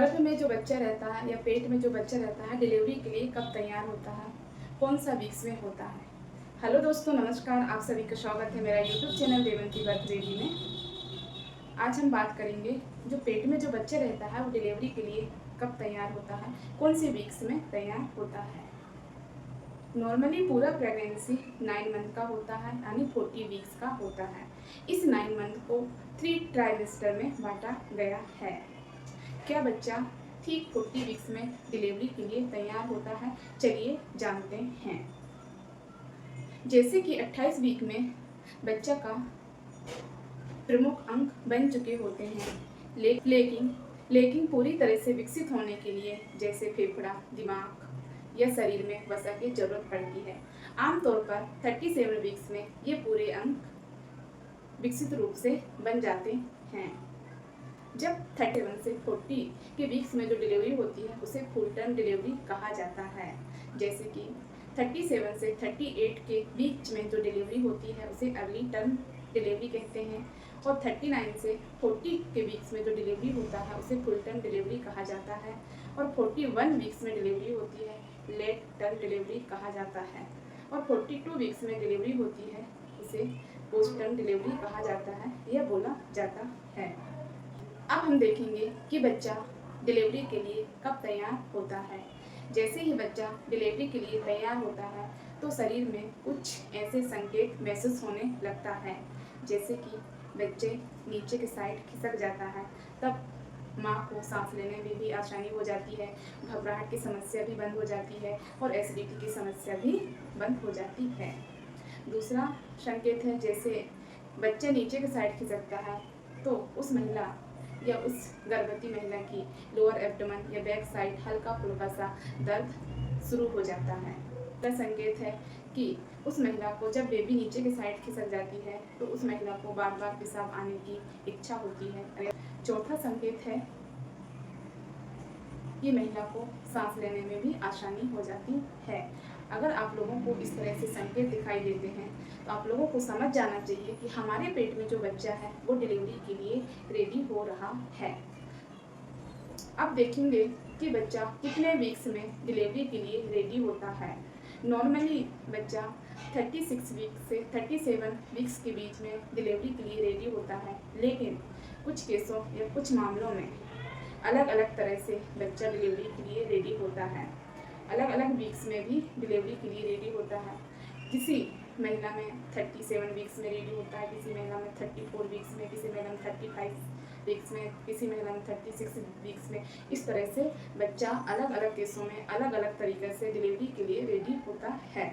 गर्भ में जो बच्चा रहता है या पेट में जो बच्चा रहता है डिलीवरी के लिए कब तैयार होता है, कौन सा वीक्स में होता है। हेलो दोस्तों, नमस्कार। आप सभी का स्वागत है मेरा YouTube channel Devanti birth baby में। आज हम बात करेंगे जो पेट में जो बच्चा रहता है वो डिलीवरी के लिए कब तैयार होता है, कौन से वीक्स में तैयार होता है। नॉर्मली पूरा प्रेगनेंसी 9 मंथ का होता है, यानी 40 वीक्स का होता है। इस 9 मंथ को 3 ट्राइमेस्टर में बांटा गया है। क्या बच्चा ठीक 40 वीक्स में डिलीवरी के लिए तैयार होता है, चलिए जानते हैं। जैसे कि 28 वीक में बच्चा का प्रमुख अंग बन चुके होते हैं, लेकिन पूरी तरह से विकसित होने के लिए जैसे फेफड़ा, दिमाग या शरीर में वसा की जरूरत पड़ती है। आमतौर पर 37 वीक्स में ये पूरे अंग विकसित रूप से बन जाते हैं। जब 31 से 40 के वीक्स में जो डिलीवरी होती है उसे फुल टर्म डिलीवरी कहा जाता है। जैसे कि 37 से 38 के बीच में जो डिलीवरी होती है उसे अर्ली टर्म डिलीवरी कहते हैं, और 39 से 40 के वीक्स में जो डिलीवरी होता है उसे फुल टर्म डिलीवरी कहा जाता है, और 41 वीक्स में डिलीवरी होती है लेट टर्म डिलीवरी कहा जाता है, और 42 वीक्स में डिलीवरी होती है उसे पोस्ट टर्म डिलीवरी कहा जाता है, यह बोला जाता है। अब हम देखेंगे कि बच्चा डिलीवरी के लिए कब तैयार होता है। जैसे ही बच्चा डिलीवरी के लिए तैयार होता है तो शरीर में कुछ ऐसे संकेत महसूस होने लगता है, जैसे कि बच्चे नीचे के साइड खिसक जाता है, तब माँ को सांस लेने में भी आसानी हो जाती है, घबराहट की समस्या भी बंद हो जाती है, और एसिडिटी की समस्या भी बंद हो जाती है। दूसरा संकेत है, जैसे बच्चे नीचे के साइड खिसकता है तो उस महिला या उस गर्भवती महिला की लोअर एब्डोमेन या बैक साइड हल्का फुल्का सा दर्द शुरू हो जाता है। यह संकेत है कि उस महिला को जब बेबी नीचे के साइड खिसक जाती है तो उस महिला को बार बार पेशाब आने की इच्छा होती है। चौथा संकेत है कि महिला को सांस लेने में भी आसानी हो जाती है। अगर आप लोगों को इस तरह से संकेत दिखाई देते हैं तो आप लोगों को समझ जाना चाहिए कि हमारे पेट में जो बच्चा है वो डिलीवरी के लिए रेडी हो रहा है। अब देखेंगे कि बच्चा कितने वीक्स में डिलीवरी के लिए रेडी होता है। नॉर्मली बच्चा 36 वीक से 37 वीक्स के बीच में डिलीवरी के लिए रेडी होता है, लेकिन कुछ केसों या कुछ मामलों में अलग अलग तरह से बच्चा डिलीवरी के लिए रेडी होता है। अलग अलग वीक्स में भी डिलीवरी के लिए रेडी होता है। किसी महिला में 37 वीक्स में रेडी होता है, किसी महिला में 34 वीक्स में, किसी महिला में 35 वीक्स में, किसी महिला में 36 वीक्स में। इस तरह से बच्चा अलग अलग केसों में अलग अलग तरीके से डिलीवरी के लिए रेडी होता है।